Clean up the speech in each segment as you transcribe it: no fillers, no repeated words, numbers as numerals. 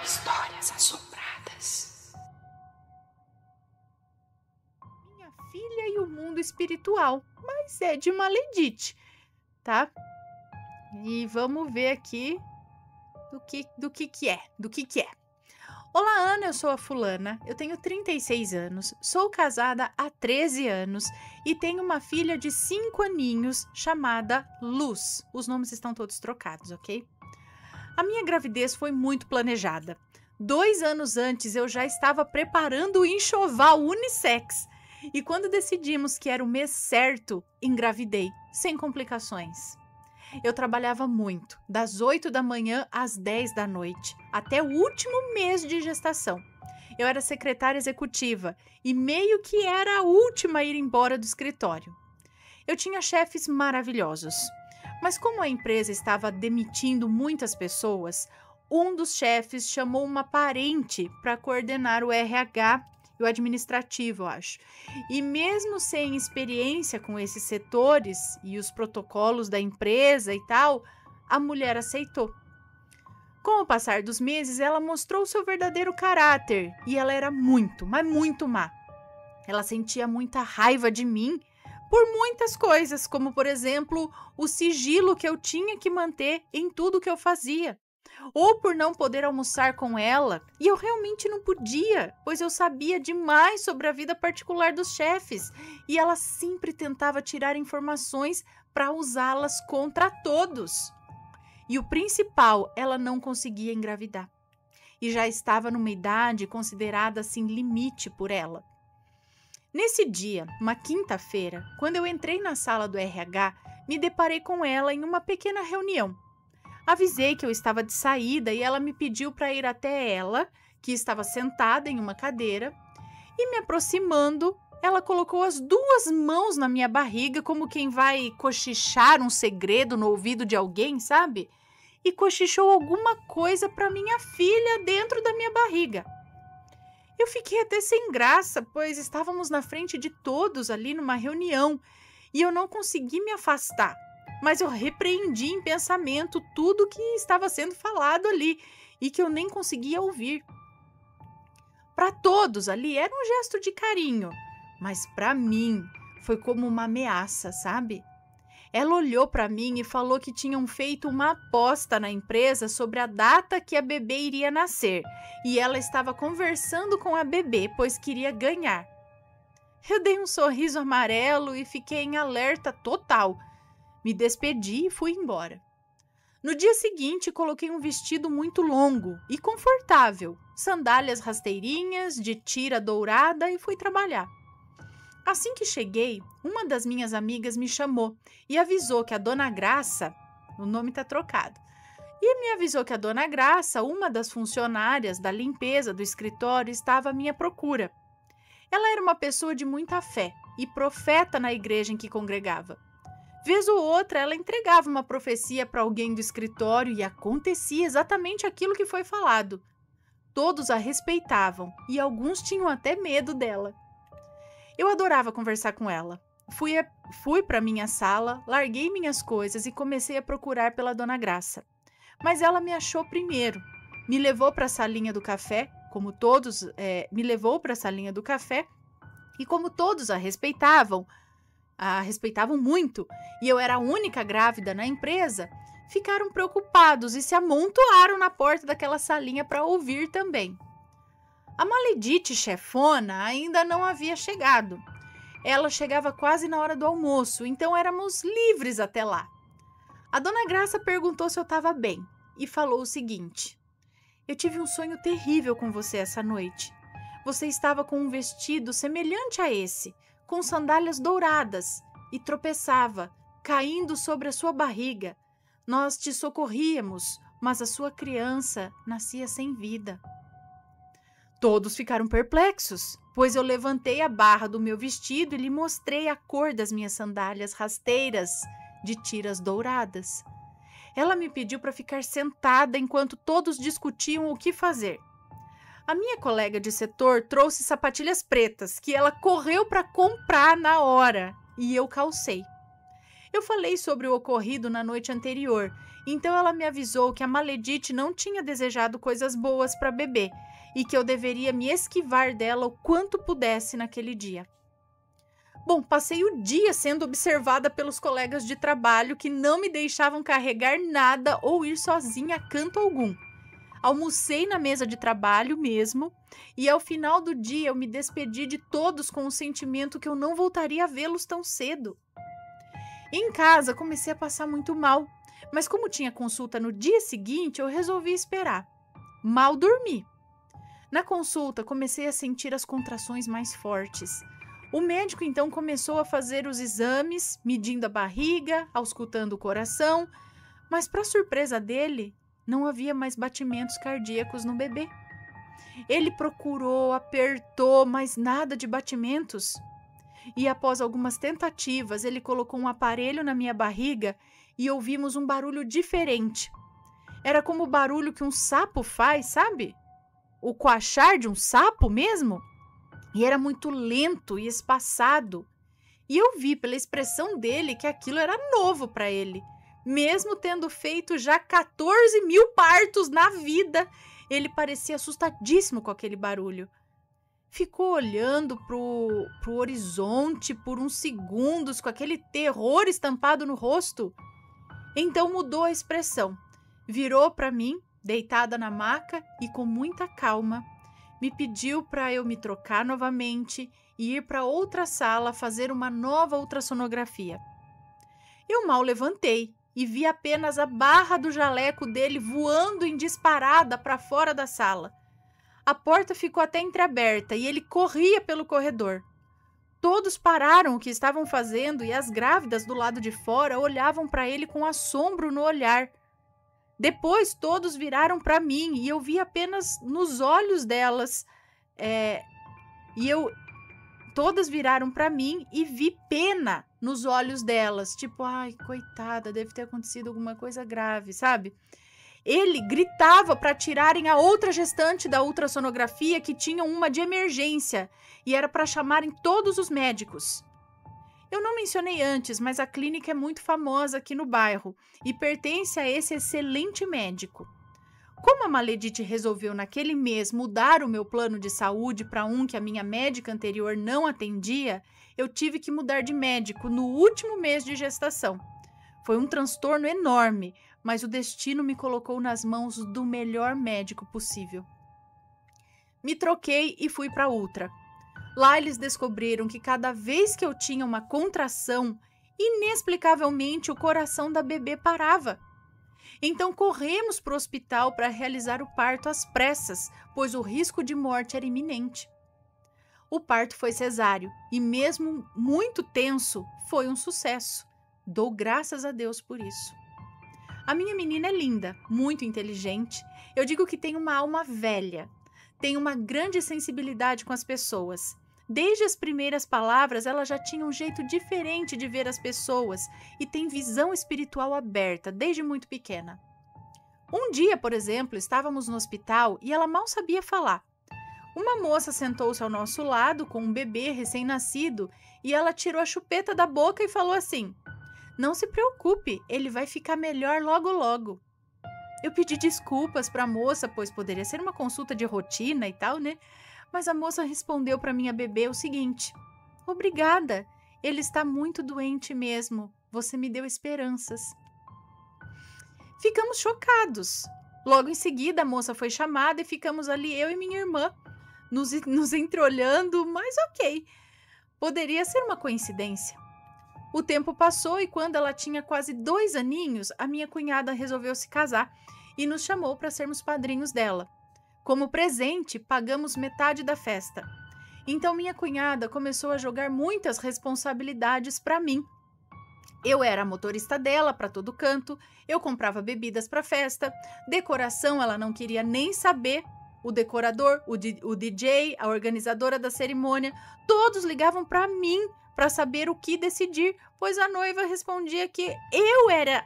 Histórias assombradas. Minha filha e o mundo espiritual, mas é de Maledite, tá? E vamos ver aqui do que é. Olá, Ana, eu sou a fulana, eu tenho 36 anos, sou casada há 13 anos e tenho uma filha de 5 aninhos chamada Luz. Os nomes estão todos trocados, ok? A minha gravidez foi muito planejada. 2 anos antes eu já estava preparando o enxoval unissex e quando decidimos que era o mês certo, engravidei, sem complicações. Eu trabalhava muito, das 8 da manhã às 10 da noite, até o último mês de gestação. Eu era secretária executiva e meio que era a última a ir embora do escritório. Eu tinha chefes maravilhosos, mas como a empresa estava demitindo muitas pessoas, um dos chefes chamou uma parente para coordenar o RH e o administrativo, eu acho. E mesmo sem experiência com esses setores e os protocolos da empresa e tal, a mulher aceitou. Com o passar dos meses, ela mostrou seu verdadeiro caráter e ela era muito, mas muito má. Ela sentia muita raiva de mim por muitas coisas, como, por exemplo, o sigilo que eu tinha que manter em tudo que eu fazia. Ou por não poder almoçar com ela, e eu realmente não podia, pois eu sabia demais sobre a vida particular dos chefes, e ela sempre tentava tirar informações para usá-las contra todos. E o principal, ela não conseguia engravidar, e já estava numa idade considerada assim limite por ela. Nesse dia, uma quinta-feira, quando eu entrei na sala do RH, me deparei com ela em uma pequena reunião. Avisei que eu estava de saída e ela me pediu para ir até ela, que estava sentada em uma cadeira, e me aproximando, ela colocou as 2 mãos na minha barriga, como quem vai cochichar um segredo no ouvido de alguém, sabe? E cochichou alguma coisa para minha filha dentro da minha barriga. Eu fiquei até sem graça, pois estávamos na frente de todos ali numa reunião e eu não consegui me afastar. Mas eu repreendi em pensamento tudo que estava sendo falado ali e que eu nem conseguia ouvir. Para todos ali era um gesto de carinho, mas para mim foi como uma ameaça, sabe? Ela olhou para mim e falou que tinham feito uma aposta na empresa sobre a data que a bebê iria nascer e ela estava conversando com a bebê, pois queria ganhar. Eu dei um sorriso amarelo e fiquei em alerta total. Me despedi e fui embora. No dia seguinte, coloquei um vestido muito longo e confortável, sandálias rasteirinhas, de tira dourada e fui trabalhar. Assim que cheguei, uma das minhas amigas me chamou e avisou que a Dona Graça, o nome está trocado, e me avisou que a Dona Graça, uma das funcionárias da limpeza do escritório, estava à minha procura. Ela era uma pessoa de muita fé e profeta na igreja em que congregava. Vez ou outra, ela entregava uma profecia para alguém do escritório e acontecia exatamente aquilo que foi falado. Todos a respeitavam e alguns tinham até medo dela. Eu adorava conversar com ela. Fui para minha sala, larguei minhas coisas e comecei a procurar pela Dona Graça. Mas ela me achou primeiro. Me levou para a salinha do café, e como todos a respeitavam muito, e eu era a única grávida na empresa, ficaram preocupados e se amontoaram na porta daquela salinha para ouvir também. A Maledite chefona ainda não havia chegado. Ela chegava quase na hora do almoço, então éramos livres até lá. A Dona Graça perguntou se eu estava bem e falou o seguinte: eu tive um sonho terrível com você essa noite. Você estava com um vestido semelhante a esse, com sandálias douradas, e tropeçava, caindo sobre a sua barriga. Nós te socorríamos, mas a sua criança nascia sem vida. Todos ficaram perplexos, pois eu levantei a barra do meu vestido e lhe mostrei a cor das minhas sandálias rasteiras de tiras douradas. Ela me pediu para ficar sentada enquanto todos discutiam o que fazer. A minha colega de setor trouxe sapatilhas pretas que ela correu para comprar na hora e eu calcei. Eu falei sobre o ocorrido na noite anterior, então ela me avisou que a Maledite não tinha desejado coisas boas para bebê e que eu deveria me esquivar dela o quanto pudesse naquele dia. Bom, passei o dia sendo observada pelos colegas de trabalho que não me deixavam carregar nada ou ir sozinha a canto algum. Almocei na mesa de trabalho mesmo, e ao final do dia eu me despedi de todos com o sentimento que eu não voltaria a vê-los tão cedo. Em casa comecei a passar muito mal, mas como tinha consulta no dia seguinte, eu resolvi esperar. Mal dormi. Na consulta comecei a sentir as contrações mais fortes. O médico então começou a fazer os exames, medindo a barriga, auscultando o coração, mas para surpresa dele, não havia mais batimentos cardíacos no bebê. Ele procurou, apertou, mas nada de batimentos. E após algumas tentativas, ele colocou um aparelho na minha barriga e ouvimos um barulho diferente. Era como o barulho que um sapo faz, sabe? O coachar de um sapo mesmo. E era muito lento e espaçado. E eu vi pela expressão dele que aquilo era novo para ele. Mesmo tendo feito já 14.000 partos na vida, ele parecia assustadíssimo com aquele barulho. Ficou olhando pro horizonte por uns segundos com aquele terror estampado no rosto. Então mudou a expressão. Virou para mim, deitada na maca e com muita calma, me pediu para eu me trocar novamente e ir para outra sala fazer uma nova ultrassonografia. Eu mal levantei e vi apenas a barra do jaleco dele voando em disparada para fora da sala. A porta ficou até entreaberta e ele corria pelo corredor. Todos pararam o que estavam fazendo e as grávidas do lado de fora olhavam para ele com assombro no olhar. Depois todos viraram para mim e eu vi apenas nos olhos delas. Todas viraram para mim e vi pena nos olhos delas. Tipo, ai, coitada, deve ter acontecido alguma coisa grave, sabe? Ele gritava para tirarem a outra gestante da ultrassonografia que tinha uma de emergência e era para chamarem todos os médicos. Eu não mencionei antes, mas a clínica é muito famosa aqui no bairro e pertence a esse excelente médico. Como a Maledite resolveu naquele mês mudar o meu plano de saúde para um que a minha médica anterior não atendia, eu tive que mudar de médico no último mês de gestação. Foi um transtorno enorme, mas o destino me colocou nas mãos do melhor médico possível. Me troquei e fui para a Ultra. Lá eles descobriram que cada vez que eu tinha uma contração, inexplicavelmente o coração da bebê parava. Então corremos para o hospital para realizar o parto às pressas, pois o risco de morte era iminente. O parto foi cesáreo e mesmo muito tenso, foi um sucesso. Dou graças a Deus por isso. A minha menina é linda, muito inteligente. Eu digo que tem uma alma velha. Tem uma grande sensibilidade com as pessoas. Desde as primeiras palavras, ela já tinha um jeito diferente de ver as pessoas e tem visão espiritual aberta desde muito pequena. Um dia, por exemplo, estávamos no hospital e ela mal sabia falar. Uma moça sentou-se ao nosso lado com um bebê recém-nascido e ela tirou a chupeta da boca e falou assim: "Não se preocupe, ele vai ficar melhor logo logo." Eu pedi desculpas para a moça, pois poderia ser uma consulta de rotina e tal, né? Mas a moça respondeu para minha bebê o seguinte: "Obrigada, ele está muito doente mesmo. Você me deu esperanças." Ficamos chocados. Logo em seguida, a moça foi chamada e ficamos ali, eu e minha irmã, nos entreolhando, mas ok. Poderia ser uma coincidência. O tempo passou e quando ela tinha quase 2 aninhos, a minha cunhada resolveu se casar e nos chamou para sermos padrinhos dela. Como presente, pagamos metade da festa. Então minha cunhada começou a jogar muitas responsabilidades para mim. Eu era a motorista dela para todo canto, eu comprava bebidas para a festa, decoração ela não queria nem saber, o decorador, o DJ, a organizadora da cerimônia, todos ligavam para mim para saber o que decidir, pois a noiva respondia que eu era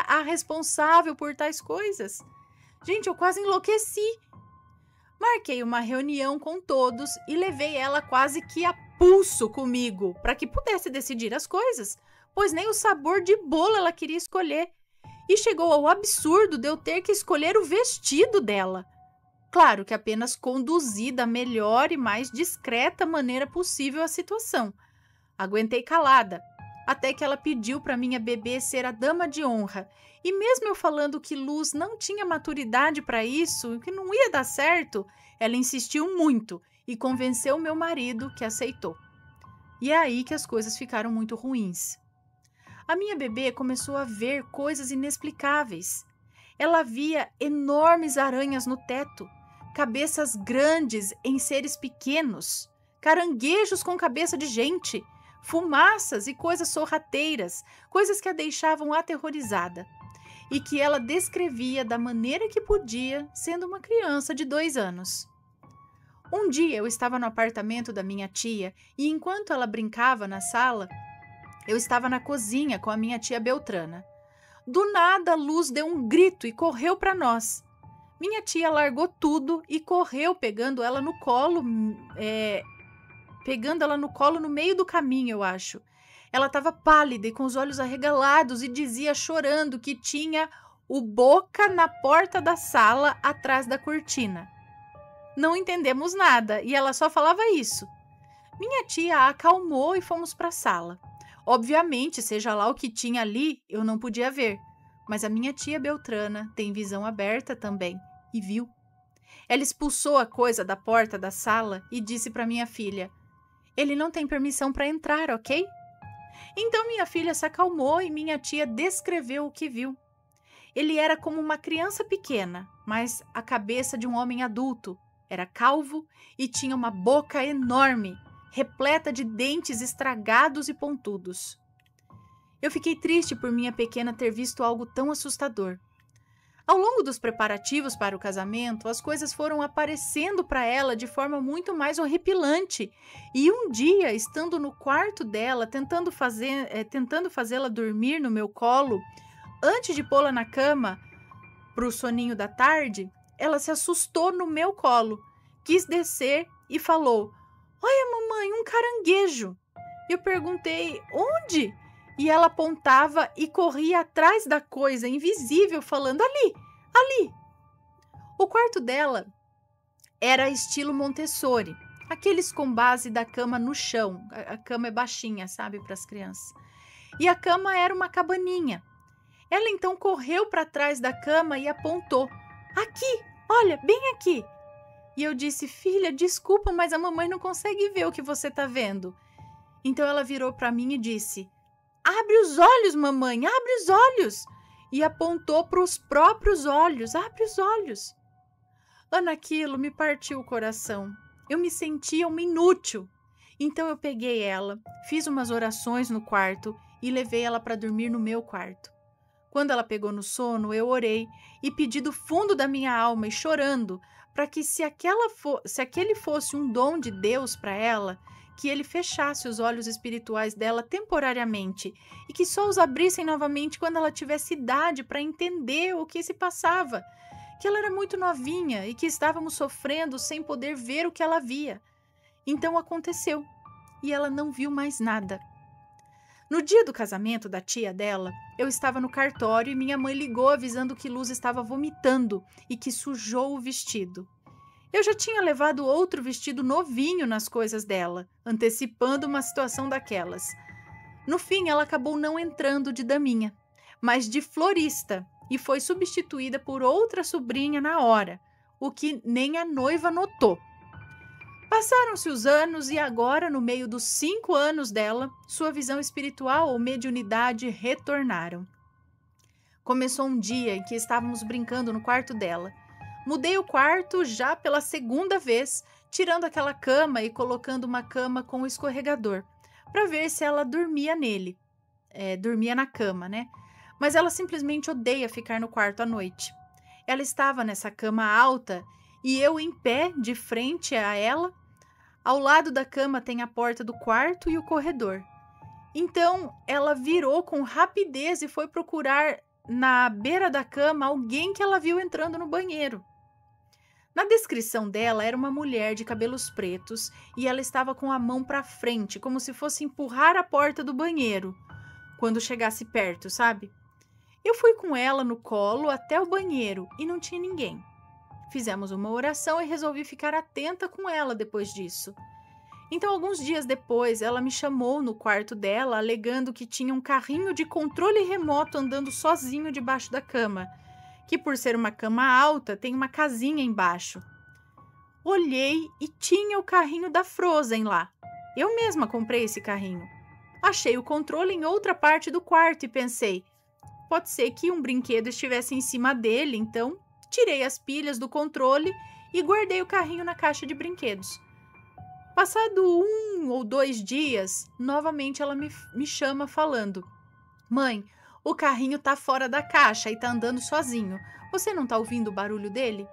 a responsável por tais coisas. Gente, eu quase enlouqueci. Marquei uma reunião com todos e levei ela quase que a pulso comigo para que pudesse decidir as coisas, pois nem o sabor de bolo ela queria escolher. E chegou ao absurdo de eu ter que escolher o vestido dela. Claro que apenas conduzi da melhor e mais discreta maneira possível a situação. Aguentei calada, até que ela pediu para minha bebê ser a dama de honra. E mesmo eu falando que Luz não tinha maturidade para isso, que não ia dar certo, ela insistiu muito e convenceu meu marido, que aceitou. E é aí que as coisas ficaram muito ruins. A minha bebê começou a ver coisas inexplicáveis. Ela via enormes aranhas no teto, cabeças grandes em seres pequenos, caranguejos com cabeça de gente, fumaças e coisas sorrateiras, coisas que a deixavam aterrorizada, e que ela descrevia da maneira que podia, sendo uma criança de 2 anos. Um dia eu estava no apartamento da minha tia e enquanto ela brincava na sala, eu estava na cozinha com a minha tia Beltrana. Do nada, a Luz deu um grito e correu para nós. Minha tia largou tudo e correu pegando ela no colo no meio do caminho, eu acho. Ela estava pálida e com os olhos arregalados e dizia chorando que tinha o Boca na porta da sala atrás da cortina. Não entendemos nada e ela só falava isso. Minha tia a acalmou e fomos para a sala. Obviamente, seja lá o que tinha ali, eu não podia ver, mas a minha tia Beltrana tem visão aberta também e viu. Ela expulsou a coisa da porta da sala e disse para minha filha: "Ele não tem permissão para entrar, ok?" Então minha filha se acalmou e minha tia descreveu o que viu. Ele era como uma criança pequena, mas a cabeça de um homem adulto. Era calvo e tinha uma boca enorme, repleta de dentes estragados e pontudos. Eu fiquei triste por minha pequena ter visto algo tão assustador. Ao longo dos preparativos para o casamento, as coisas foram aparecendo para ela de forma muito mais horripilante. E um dia, estando no quarto dela, tentando fazê-la dormir no meu colo, antes de pô-la na cama para o soninho da tarde, ela se assustou no meu colo, quis descer e falou: "Olha, mamãe, um caranguejo." Eu perguntei: "Onde?" E ela apontava e corria atrás da coisa invisível, falando: "Ali, ali." O quarto dela era estilo Montessori, aqueles com base da cama no chão. A cama é baixinha, sabe, para as crianças. E a cama era uma cabaninha. Ela então correu para trás da cama e apontou: "Aqui, olha, bem aqui." E eu disse: "Filha, desculpa, mas a mamãe não consegue ver o que você está vendo." Então ela virou para mim e disse: "Abre os olhos, mamãe, abre os olhos." E apontou para os próprios olhos: "Abre os olhos." Aquilo me partiu o coração. Eu me sentia uma inútil. Então eu peguei ela, fiz umas orações no quarto e levei ela para dormir no meu quarto. Quando ela pegou no sono, eu orei e pedi do fundo da minha alma e chorando para que se aquele fosse um dom de Deus para ela, que ele fechasse os olhos espirituais dela temporariamente e que só os abrissem novamente quando ela tivesse idade para entender o que se passava, que ela era muito novinha e que estávamos sofrendo sem poder ver o que ela via. Então aconteceu e ela não viu mais nada. No dia do casamento da tia dela, eu estava no cartório e minha mãe ligou avisando que Luz estava vomitando e que sujou o vestido. Eu já tinha levado outro vestido novinho nas coisas dela, antecipando uma situação daquelas. No fim, ela acabou não entrando de daminha, mas de florista, e foi substituída por outra sobrinha na hora, o que nem a noiva notou. Passaram-se os anos e agora, no meio dos 5 anos dela, sua visão espiritual ou mediunidade retornaram. Começou um dia em que estávamos brincando no quarto dela. Mudei o quarto já pela 2ª vez, tirando aquela cama e colocando uma cama com escorregador, para ver se ela dormia nele. Dormia na cama, né? Mas ela simplesmente odeia ficar no quarto à noite. Ela estava nessa cama alta e eu em pé, de frente a ela. Ao lado da cama tem a porta do quarto e o corredor. Então, ela virou com rapidez e foi procurar na beira da cama alguém que ela viu entrando no banheiro. Na descrição dela, era uma mulher de cabelos pretos e ela estava com a mão para frente, como se fosse empurrar a porta do banheiro quando chegasse perto, sabe? Eu fui com ela no colo até o banheiro e não tinha ninguém. Fizemos uma oração e resolvi ficar atenta com ela depois disso. Então, alguns dias depois, ela me chamou no quarto dela, alegando que tinha um carrinho de controle remoto andando sozinho debaixo da cama, que por ser uma cama alta, tem uma casinha embaixo. Olhei e tinha o carrinho da Frozen lá. Eu mesma comprei esse carrinho. Achei o controle em outra parte do quarto e pensei, pode ser que um brinquedo estivesse em cima dele, então tirei as pilhas do controle e guardei o carrinho na caixa de brinquedos. Passado 1 ou 2 dias, novamente ela me chama falando, mãe, o carrinho tá fora da caixa e tá andando sozinho. Você não tá ouvindo o barulho dele?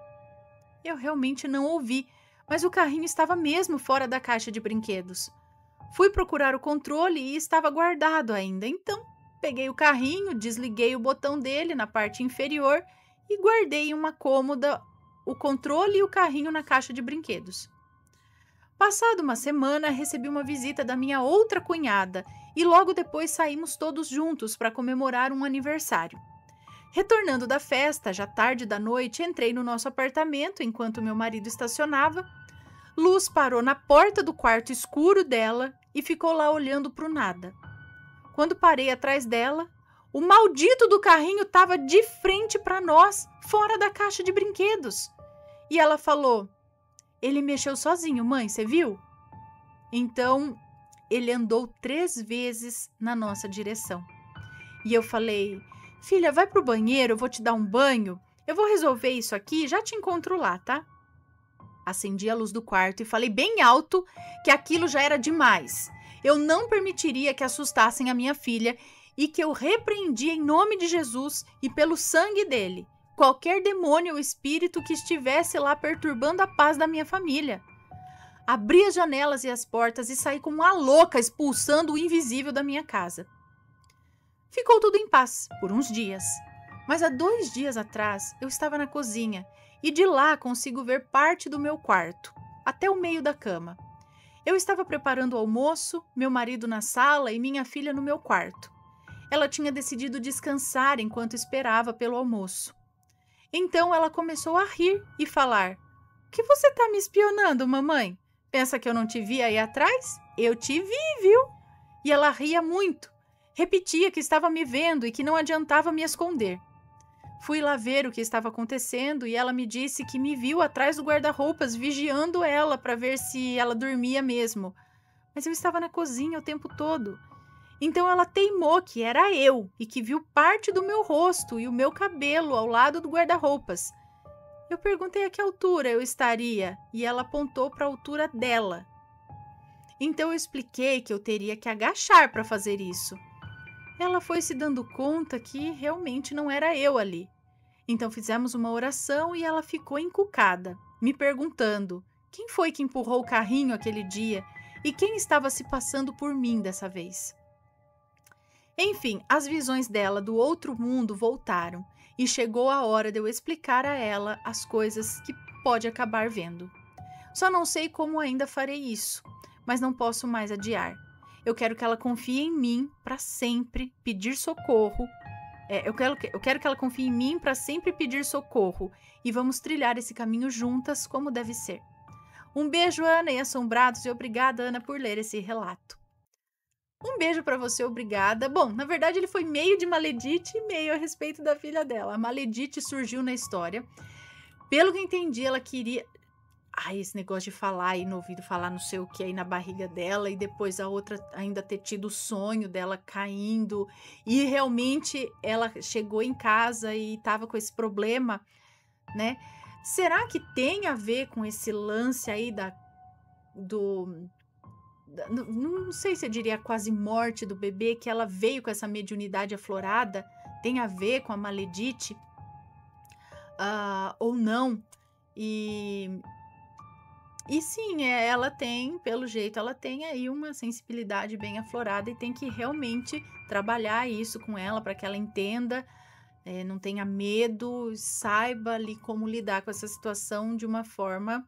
Eu realmente não ouvi, mas o carrinho estava mesmo fora da caixa de brinquedos. Fui procurar o controle e estava guardado ainda, então peguei o carrinho, desliguei o botão dele na parte inferior e guardei em uma cômoda o controle e o carrinho na caixa de brinquedos. Passada uma semana, recebi uma visita da minha outra cunhada e logo depois saímos todos juntos para comemorar um aniversário. Retornando da festa, já tarde da noite, entrei no nosso apartamento enquanto meu marido estacionava. Luz parou na porta do quarto escuro dela e ficou lá olhando para o nada. Quando parei atrás dela, o maldito do carrinho estava de frente para nós, fora da caixa de brinquedos. E ela falou, ele mexeu sozinho, mãe, você viu? Então, ele andou 3 vezes na nossa direção. E eu falei, filha, vai pro banheiro, eu vou te dar um banho. Eu vou resolver isso aqui, já te encontro lá, tá? Acendi a luz do quarto e falei bem alto que aquilo já era demais. Eu não permitiria que assustassem a minha filha e que eu repreendia em nome de Jesus e pelo sangue dele qualquer demônio ou espírito que estivesse lá perturbando a paz da minha família. Abri as janelas e as portas e saí como uma louca expulsando o invisível da minha casa. Ficou tudo em paz por uns dias, mas há 2 dias atrás eu estava na cozinha e de lá consigo ver parte do meu quarto, até o meio da cama. Eu estava preparando o almoço, meu marido na sala e minha filha no meu quarto. Ela tinha decidido descansar enquanto esperava pelo almoço. Então ela começou a rir e falar, o que você está me espionando, mamãe? Pensa que eu não te vi aí atrás? Eu te vi, viu? E ela ria muito. Repetia que estava me vendo e que não adiantava me esconder. Fui lá ver o que estava acontecendo e ela me disse que me viu atrás do guarda-roupas vigiando ela para ver se ela dormia mesmo. Mas eu estava na cozinha o tempo todo. Então ela teimou que era eu e que viu parte do meu rosto e o meu cabelo ao lado do guarda-roupas. Eu perguntei a que altura eu estaria e ela apontou para a altura dela. Então eu expliquei que eu teria que agachar para fazer isso. Ela foi se dando conta que realmente não era eu ali. Então fizemos uma oração e ela ficou encucada, me perguntando quem foi que empurrou o carrinho aquele dia e quem estava se passando por mim dessa vez. Enfim, as visões dela do outro mundo voltaram e chegou a hora de eu explicar a ela as coisas que pode acabar vendo. Só não sei como ainda farei isso, mas não posso mais adiar. Eu quero que ela confie em mim para sempre pedir socorro. Eu quero que ela confie em mim para sempre pedir socorro e vamos trilhar esse caminho juntas como deve ser. Um beijo, Ana e Assombrados, e obrigada, Ana, por ler esse relato. Um beijo para você, obrigada. Bom, na verdade ele foi meio de Maledite e meio a respeito da filha dela. A Maledite surgiu na história. Pelo que eu entendi, ela queria... esse negócio de falar aí no ouvido, falar não sei o que aí na barriga dela e depois a outra ainda ter tido o sonho dela caindo e realmente ela chegou em casa e estava com esse problema, né? Será que tem a ver com esse lance aí não sei se eu diria quase morte do bebê, que ela veio com essa mediunidade aflorada? Tem a ver com a Maledite? Ou não? E sim, ela tem, pelo jeito, ela tem aí uma sensibilidade bem aflorada e tem que realmente trabalhar isso com ela para que ela entenda não tenha medo, saiba ali como lidar com essa situação de uma forma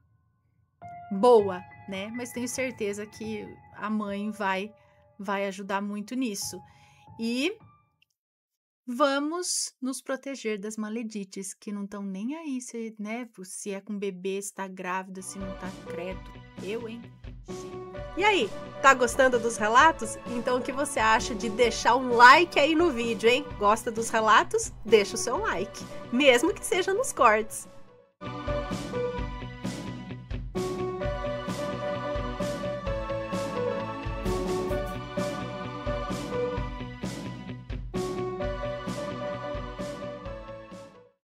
boa, né? Mas tenho certeza que a mãe vai ajudar muito nisso. E vamos nos proteger das maledites, que não estão nem aí, se, né? Se é com bebê, se tá grávida, se não tá, credo. Eu, hein? E aí, tá gostando dos relatos? Então o que você acha de deixar um like aí no vídeo, hein? Gosta dos relatos? Deixa o seu like, mesmo que seja nos cortes.